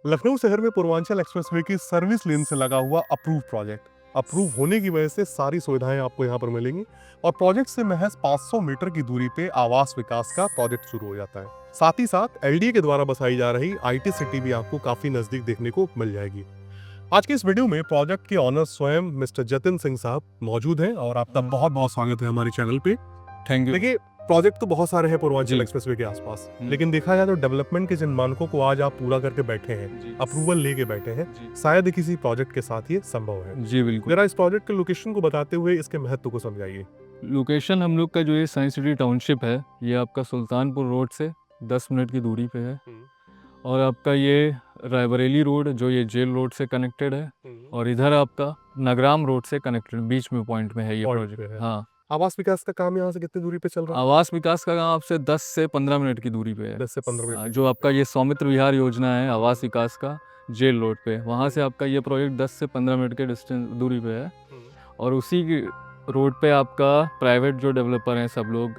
लखनऊ शहर में पूर्वांचल एक्सप्रेसवे की सर्विस लेन से लगा हुआ अप्रूव प्रोजेक्ट। अप्रूव होने की वजह से सारी सुविधाएं आपको यहाँ पर मिलेंगी और प्रोजेक्ट से महज 500 मीटर की दूरी पे आवास विकास का प्रोजेक्ट शुरू हो जाता है। साथ ही साथ एलडीए के द्वारा बसाई जा रही आईटी सिटी भी आपको काफी नजदीक देखने को मिल जाएगी। आज के इस वीडियो में प्रोजेक्ट के ऑनर स्वयं मिस्टर जतिन सिंह साहब मौजूद हैं और आपका बहुत बहुत स्वागत है हमारे चैनल पे। Thank you. देखिए, प्रोजेक्ट तो बहुत सारे हैं पूर्वांचल जी। एक्सप्रेसवे के आसपास, लेकिन देखा जाए तो डेवलपमेंट के जिन मानकों को आज आप पूरा करके बैठे हैं, अप्रूवल लेके बैठे हैं, शायद ही किसी प्रोजेक्ट के साथ ये संभव है। जी बिल्कुल। जरा इस प्रोजेक्ट के लोकेशन को बताते हुए इसके महत्व को समझाइए। लोकेशन हम लोग का जो ये साइंस सिटी टाउनशिप है, ये आपका सुल्तानपुर रोड से 10 मिनट की दूरी पे है और आपका ये रायबरेली रोड जो ये जेल रोड से कनेक्टेड है और इधर आपका नगराम रोड से कनेक्टेड बीच में पॉइंट में है ये Point पे प्रोजेक्ट। है। हाँ, आवास विकास का काम यहाँ से कितनी दूरी पे चल रहा है? आवास विकास का काम आपसे 10 से 15 मिनट की दूरी पे है। 10 से 15 मिनट। जो आपका ये सौमित्र विहार योजना है आवास विकास का जेल रोड पे, वहाँ से आपका ये प्रोजेक्ट 10 से 15 मिनट के डिस्टेंस दूरी पे है और उसी की रोड पे आपका प्राइवेट जो डेवलपर हैं सब लोग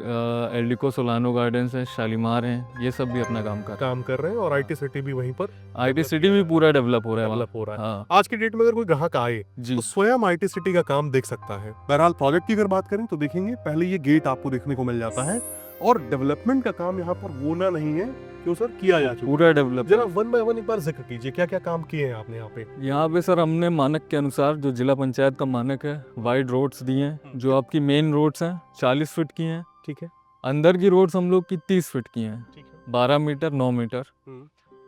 एल्डिको सोलानो गार्डन्स है, शालीमार हैं, ये सब भी अपना काम कर रहे हैं और आईटी सिटी भी वहीं पर आईटी सिटी भी पूरा डेवलप हो रहा है। डेवलप हो रहा है। हाँ आज की डेट में अगर कोई ग्राहक आए जी। तो स्वयं आईटी सिटी का काम देख सकता है। बहरहाल प्रोजेक्ट की अगर बात करें तो देखेंगे पहले ये गेट आपको देखने को मिल जाता है और डेवलपमेंट का काम यहाँ पर होना नहीं है क्यों सर, किया जा चुका पूरा डेवलप। जरा वन बाय वन एक बार जिक्र कीजिए, क्या क्या काम किए हैं आपने यहाँ पे? यहाँ पे सर हमने मानक के अनुसार जो जिला पंचायत का मानक है वाइड रोड्स दिए हैं, जो आपकी मेन रोड्स हैं 40 फीट की हैं। ठीक है, अंदर की रोड्स हम लोग की 30 फीट की हैं, ठीक है। 12 मीटर 9 मीटर।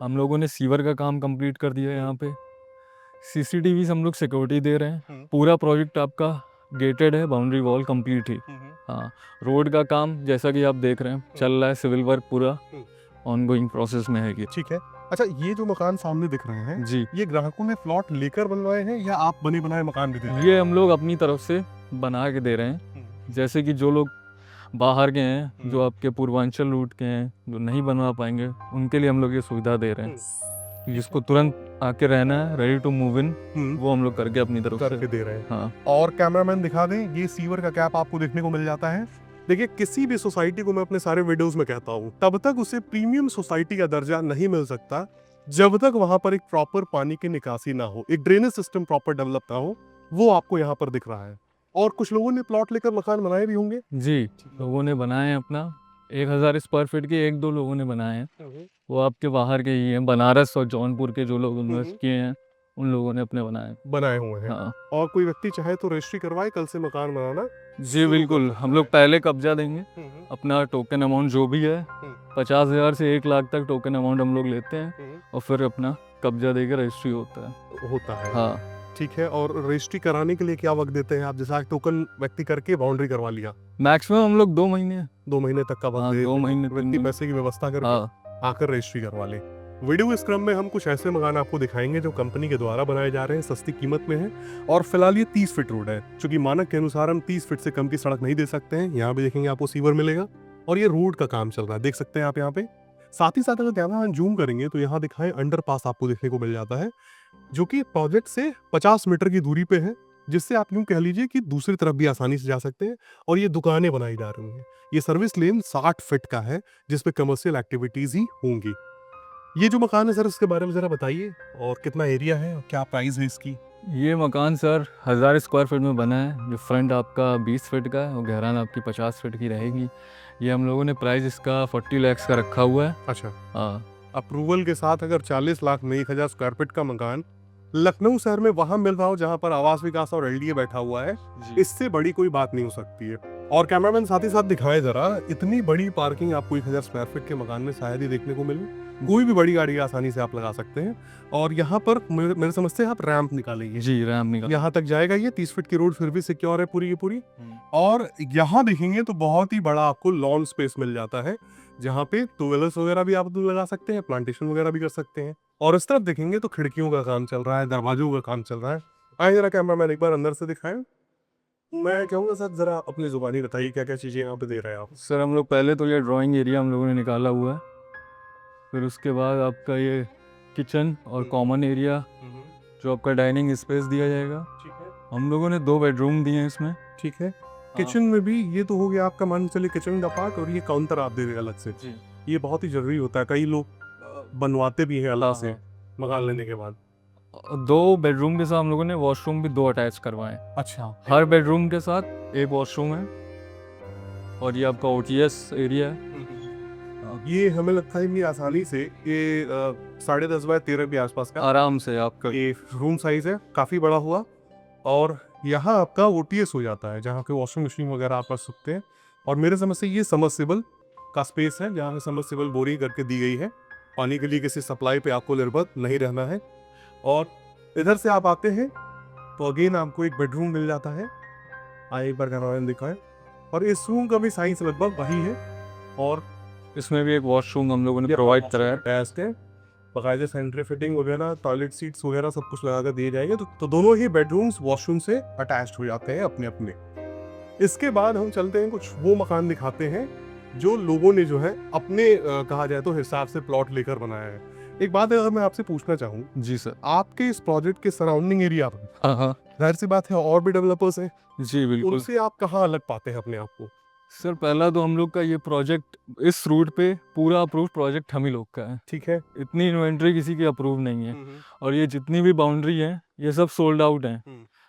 हम लोगों ने सीवर का काम कंप्लीट कर दिया है यहाँ पे। सीसीटीवी हम लोग सिक्योरिटी दे रहे हैं। पूरा प्रोजेक्ट आपका गेटेड है, बाउंड्री वॉल कंप्लीट ही। हाँ, रोड का काम जैसा कि आप देख रहे हैं चल रहा है, सिविल वर्क पूरा ऑनगोइंग प्रोसेस में है कि। ठीक है। अच्छा, ये जो मकान सामने दिख रहे हैं जी, ये ग्राहकों ने प्लॉट लेकर बनवाए हैं या आप बने बनाए मकान भी दे रहे हैं? ये हम लोग अपनी तरफ से बना के दे रहे हैं। जैसे कि जो लोग बाहर के हैं, जो आपके पूर्वांचल रूट के हैं, जो नहीं बनवा पाएंगे, उनके लिए हम लोग ये सुविधा दे रहे हैं। जिसको तुरंत आके रहना है, रेडी टू मूव इन, वो हम लोग करके अपनी तरफ करके से दे रहे हैं। हाँ। और कैमरामैन दिखा दें, ये सीवर का कैप आपको देखने को मिल जाता है। देखिए, किसी भी सोसाइटी को मैं अपने सारे वीडियोस में कहता हूँ तब तक उसे प्रीमियम सोसाइटी का दर्जा नहीं मिल सकता जब तक वहां पर एक प्रॉपर पानी की निकासी ना हो, एक ड्रेनेज सिस्टम प्रॉपर डेवलप ना हो। वो आपको यहाँ पर दिख रहा है। और कुछ लोगों ने प्लॉट लेकर मकान बनाए भी होंगे। जी, लोगों ने बनाए हैं अपना 1000 स्क्वायर फीट के 1-2 लोगों ने बनाए हैं। वो आपके बाहर के ही हैं, बनारस और जौनपुर के जो लोग इन्वेस्ट किए हैं उन लोगों ने अपने बनाए हुए हैं। हाँ और कोई व्यक्ति चाहे तो रजिस्ट्री करवाए कल से मकान बनाना। जी बिल्कुल। हम लोग पहले कब्जा देंगे, अपना टोकन अमाउंट जो भी है 50,000 से 1 लाख तक टोकन अमाउंट हम लोग लेते हैं और फिर अपना कब्जा देकर रजिस्ट्री होता है। हाँ ठीक है। और रजिस्ट्री कराने के लिए क्या वक्त देते हैं आप? जैसा टोकन व्यक्ति करके बाउंड्री करवा लिया, मैक्सिमम हम लोग 2 महीने 2 महीने तक का वक्त हाँ, दे 2 महीने व्यक्ति पैसे की व्यवस्था करके हाँ आकर रजिस्ट्री करवा ले। वीडियो के इस क्रम में हम कुछ ऐसे मकान आपको दिखाएंगे जो कंपनी के द्वारा बनाए जा रहे हैं, सस्ती कीमत में है। और फिलहाल ये 30 फीट रोड है, क्योंकि मानक के अनुसार हम 30 फीट से कम की सड़क नहीं दे सकते हैं। यहाँ भी देखेंगे आपको सीवर मिलेगा और ये रोड का काम चल रहा है, देख सकते हैं आप यहाँ पे। साथ ही साथ अगर कैमरा जूम करेंगे तो यहाँ दिखाएं अंडरपास आपको देखने को मिल जाता है, जो कि प्रोजेक्ट से 50 मीटर की दूरी पे है, जिससे आप यूं कह लीजिए कि दूसरी तरफ भी आसानी से जा सकते हैं। और ये दुकानें बनाई जा रही हैं। ये सर्विस लेन 60 फीट का है जिसपे कमर्शियल एक्टिविटीज ही होंगी। ये जो मकान है सर, इसके बारे में जरा बताइए, और कितना एरिया है और क्या प्राइस है इसकी? ये मकान सर 1000 स्क्वायर फीट में बना है, जो फ्रंट आपका 20 फीट का है और गहराई आपकी 50 फीट की रहेगी। ये हम लोगों ने प्राइस इसका 40 लाख का रखा हुआ है। अच्छा, हाँ अप्रूवल के साथ अगर 40 लाख में 1000 स्क्वायर फीट का मकान लखनऊ शहर में वहां मिल रहा हो जहां पर आवास विकास और एलडीए बैठा हुआ है, इससे बड़ी कोई बात नहीं हो सकती है। और कैमरामैन साथ ही साथ दिखाए जरा, इतनी बड़ी पार्किंग आपको 1000 स्क्वायर फीट के मकान में शायद ही देखने को मिले। कोई भी बड़ी गाड़ी आसानी से आप लगा सकते हैं। और यहाँ पर मेरे समझ से आप रैंप निकालेंगे। जी, रैम निकाल यहाँ तक जाएगा। ये 30 फीट की रोड फिर भी सिक्योर है पूरी की पूरी। और यहाँ देखेंगे तो बहुत ही बड़ा आपको लॉन स्पेस मिल जाता है, जहाँ पे टू व्हीलर्स वगैरह भी आप लगा सकते हैं, प्लांटेशन वगैरह भी कर सकते हैं। और इस तरफ देखेंगे तो खिड़कियों का काम चल रहा है, दरवाजों का काम चल रहा है। आइए जरा कैमरामैन एक बार अंदर से दिखाएं। मैं कहूँगा सर, जरा अपनी जुबानी बताइए क्या क्या चीजें यहाँ पे दे रहे हैं आप? सर हम लोग पहले तो ये ड्राइंग एरिया हम लोगों ने निकाला हुआ है, फिर उसके बाद आपका ये किचन और कॉमन एरिया जो आपका डाइनिंग स्पेस दिया जाएगा। ठीक है, हम लोगों ने 2 बेडरूम दिए हैं इसमें। ठीक है। किचन में भी ये तो हो गया आपका, मान चलिए किचन का पार्ट, और ये काउंटर आप दे रहे हैं अलग से। जी ये बहुत ही जरूरी होता है, कई लोग बनवाते भी हैं अलग से। मकान लेने के बाद? 2 बेडरूम के साथ हम लोगों ने वॉशरूम भी 2 अटैच करवाए हैं। अच्छा। हर बेडरूम के साथ एक वॉशरूम है और ये आपका ओटीएस एरिया है। ये हमें लगता है कि आसानी से ये 10.5 बाय 13 के आसपास का आराम से आपका ये रूम साइज है, काफ़ी बड़ा हुआ। और यहाँ आपका ओटीएस हो जाता है, जहाँ पे वॉशिंग मशीन वगैरह आप रख सकते हैं। और मेरे समझ से ये सबमर्सिबल का स्पेस है, जहाँ पे सबमर्सिबल बोरिंग करके दी गई है। पानी के लिए किसी सप्लाई पे आपको निर्भर नहीं रहना है। और इधर से आप आते हैं तो अगेन आपको एक बेडरूम मिल जाता है। आइए एक बार कैमरा दिखाएं। और इस रूम का भी साइज लगभग वही है। और इसमें भी एक वॉशरूम हम लोगों ने प्रोवाइड करा है। अटैच्ड है, बाकायदे सेंट्री फिटिंग वगैरह, टॉयलेट सीट्स वगैरह सब कुछ लगा कर दिए जाएंगे। तो दोनों ही बेडरूम्स वॉशरूम से अटैच्ड हो जाते हैं अपने अपने। इसके बाद हम चलते हैं, कुछ वो मकान दिखाते हैं जो लोगों ने जो है अपने कहा जाए तो हिसाब से प्लॉट लेकर बनाया है। एक बात है, अगर मैं आपसे पूछना चाहूँ, जी सर। आपके इस प्रोजेक्ट के सराउंडिंग एरिया में हाँ हाँ जाहिर सी बात है और भी डेवलपर्स हैं, जी बिल्कुल। उनसे आप कहाँ अलग पाते हैं अपने आप को? सर पहला तो हम लोग का ये प्रोजेक्ट इस रूट पे पूरा अप्रूव प्रोजेक्ट हम ही लोग का है। ठीक है। इतनी इन्वेंट्री किसी की अप्रूव नहीं है। और ये जितनी भी बाउंड्री है ये सब सोल्ड आउट है।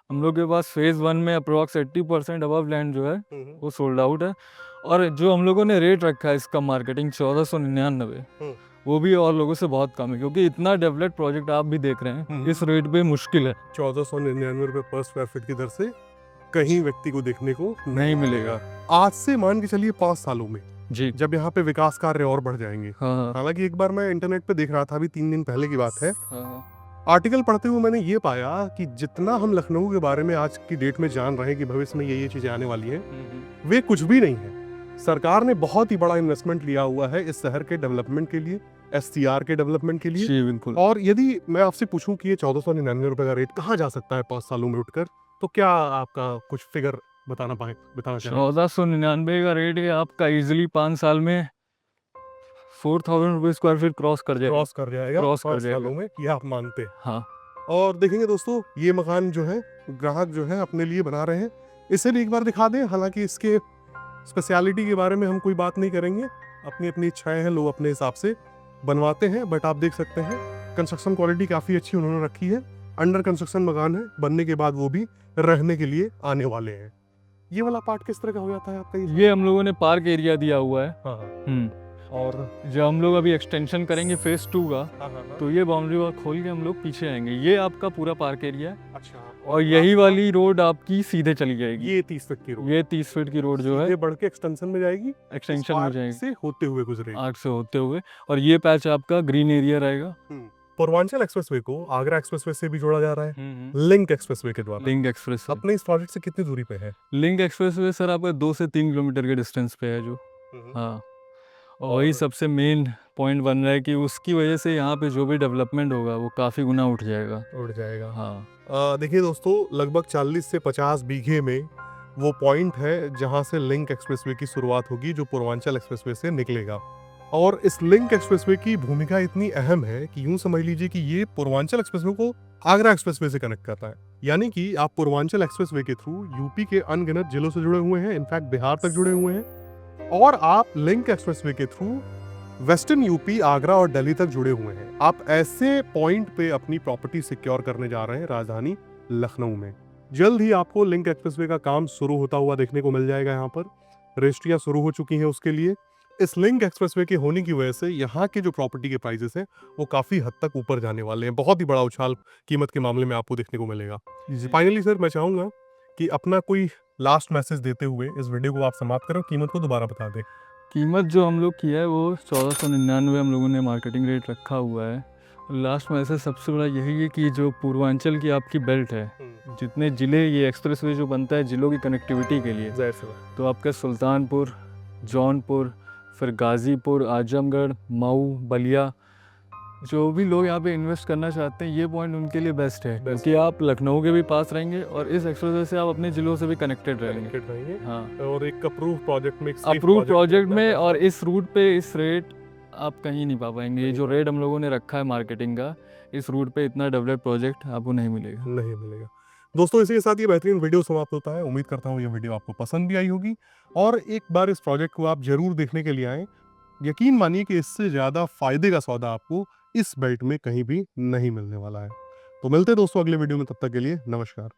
हम लोग के पास फेज़ 1 में अप्रोक्स 80% अबव लैंड जो है वो सोल्ड आउट है। और जो हम लोगों ने रेट रखा है इसका मार्केटिंग 1499, वो भी और लोगों से बहुत कम है, क्योंकि इतना डेवलप्ड प्रोजेक्ट आप भी देख रहे हैं इस रेट पे मुश्किल है। 1499 रुपये पर स्क्वायर फीट की दर से कहीं व्यक्ति को देखने को नहीं मिलेगा। आज से मान के चलिए 5 सालों में जी जब यहाँ पे विकास कार्य और बढ़ जाएंगे। हाँ हालांकि एक बार मैं इंटरनेट पे देख रहा था, अभी 3 दिन पहले की बात है, हाँ आर्टिकल पढ़ते हुए मैंने ये पाया कि जितना हम लखनऊ के बारे में आज की डेट में जान रहे हैं कि भविष्य में ये चीजें आने वाली हैं, वे कुछ भी नहीं है। सरकार ने बहुत ही बड़ा इन्वेस्टमेंट लिया हुआ है इस शहर के डेवलपमेंट के लिए, SCR के डेवलपमेंट के लिए। जी बिल्कुल। और यदि मैं आपसे पूछूं कि ये 1499 रुपए का रेट कहाँ जा सकता है 5 सालों में उठकर, तो क्या आपका कुछ फिगर बताना चाहें? 1499 का रेट है आपका इजीली 5 साल में 4000 रुपये स्क्वायर फीट क्रॉस कर जाएगा। क्रॉस कर जाएगा क्रॉस कर 5 जाएगा। सालों में, ये आप मानते हैं? हाँ और देखेंगे दोस्तों, ये मकान जो है ग्राहक जो है अपने लिए बना रहे हैं। इसे भी एक बार दिखा दें। हालांकि इसके स्पेशलिटी के बारे में हम कोई बात नहीं करेंगे, अपनी अपनी इच्छाएं हैं, लोग अपने हिसाब से बनवाते हैं। बट आप देख सकते हैं कंस्ट्रक्शन क्वालिटी काफ़ी अच्छी उन्होंने रखी है। अंडर कंस्ट्रक्शन मकान है, बनने के बाद वो भी रहने के लिए आने वाले हैं। ये वाला पार्ट किस तरह का हो जाता है आपका? ये हम लोगों ने पार्क एरिया दिया हुआ है। हाँ। और जब हम लोग अभी एक्सटेंशन करेंगे फेज 2 का, तो ये बाउंड्री वॉल खोल के हम लोग पीछे आएंगे। ये आपका पूरा पार्क एरिया है। अच्छा। और यही वाली रोड आपकी सीधे चली जाएगी। ये 30 फीट की रोड, ये 30 फीट की रोड जो है ये बढ़ के एक्सटेंशन में जाएगी, एक्सटेंशन में जाएगी से होते हुए गुजरेगी, आर्क से होते हुए। और ये पैच आपका ग्रीन एरिया रहेगा। पूर्वांचल एक्सप्रेसवे को आगरा एक्सप्रेसवे से भी जोड़ा जा रहा है लिंक एक्सप्रेसवे के द्वारा। लिंक एक्सप्रेस अपने इस प्रोजेक्ट से कितनी दूरी पे है लिंक एक्सप्रेसवे? सर आपका 2 से 3 किलोमीटर के डिस्टेंस पे है जो। हाँ, और वही सबसे मेन पॉइंट बन रहा है कि उसकी वजह से यहाँ पे जो भी डेवलपमेंट होगा वो काफ़ी गुना उठ जाएगा। हाँ देखिए दोस्तों, लगभग 40 से 50 बीघे में वो पॉइंट है जहाँ से लिंक एक्सप्रेसवे की शुरुआत होगी, जो पूर्वांचल एक्सप्रेसवे से निकलेगा। और इस लिंक एक्सप्रेसवे की भूमिका इतनी अहम है कि यूं समझ लीजिए कि ये पूर्वांचल एक्सप्रेसवे को आगरा एक्सप्रेसवे से कनेक्ट करता है। यानी कि आप पूर्वांचल एक्सप्रेसवे के थ्रू यूपी के अनगिनत जिलों से जुड़े हुए हैं, इनफैक्ट बिहार तक जुड़े हुए हैं। और आप लिंक एक्सप्रेसवे के थ्रू वेस्टर्न यूपी, आगरा और दिल्ली तक जुड़े हुए हैं। आप ऐसे पॉइंट पे अपनी प्रॉपर्टी सिक्योर करने जा रहे हैं राजधानी लखनऊ में। जल्द ही आपको लिंक एक्सप्रेसवे का काम शुरू होता हुआ देखने को मिल जाएगा। यहाँ पर रजिस्ट्रियां शुरू हो चुकी हैं उसके लिए। इस लिंक एक्सप्रेसवे के होने की वजह से यहाँ के जो प्रॉपर्टी के प्राइसेस हैं वो काफ़ी हद तक ऊपर जाने वाले हैं। बहुत ही बड़ा उछाल कीमत के मामले में आपको देखने को मिलेगा। फाइनली सर, मैं चाहूँगा कि अपना कोई लास्ट मैसेज देते हुए इस वीडियो को आप समाप्त करें, कीमत को दोबारा बता दें। कीमत जो हम लोग किया है वो 1499 हम लोगों ने मार्केटिंग रेट रखा हुआ है। लास्ट मैसेज सबसे बड़ा यही है कि जो पूर्वांचल की आपकी बेल्ट है, जितने ज़िले, ये एक्सप्रेसवे जो बनता है ज़िलों की कनेक्टिविटी के लिए, तो आपका सुल्तानपुर, जौनपुर, फिर गाज़ीपुर, आजमगढ़, मऊ, बलिया, जो भी लोग यहाँ पे इन्वेस्ट करना चाहते हैं ये पॉइंट उनके लिए बेस्ट है, क्योंकि आप लखनऊ के भी पास रहेंगे और इस एक्सप्रेसवे से आप अपने ज़िलों से भी कनेक्टेड रहेंगे। हाँ, और एक अप्रूव प्रोजेक्ट में, अप्रूव प्रोजेक्ट में, और इस रूट पे इस रेट आप कहीं नहीं पा पाएंगे। ये जो रेट हम लोगों ने रखा है मार्केटिंग का, इस रूट पे इतना डेवलप प्रोजेक्ट आपको नहीं मिलेगा। दोस्तों, इसी के साथ ये बेहतरीन वीडियो समाप्त होता है। उम्मीद करता हूँ ये वीडियो आपको पसंद भी आई होगी और एक बार इस प्रोजेक्ट को आप जरूर देखने के लिए आएँ। यकीन मानिए कि इससे ज़्यादा फायदे का सौदा आपको इस बेल्ट में कहीं भी नहीं मिलने वाला है। तो मिलते हैं दोस्तों अगले वीडियो में, तब तक के लिए नमस्कार।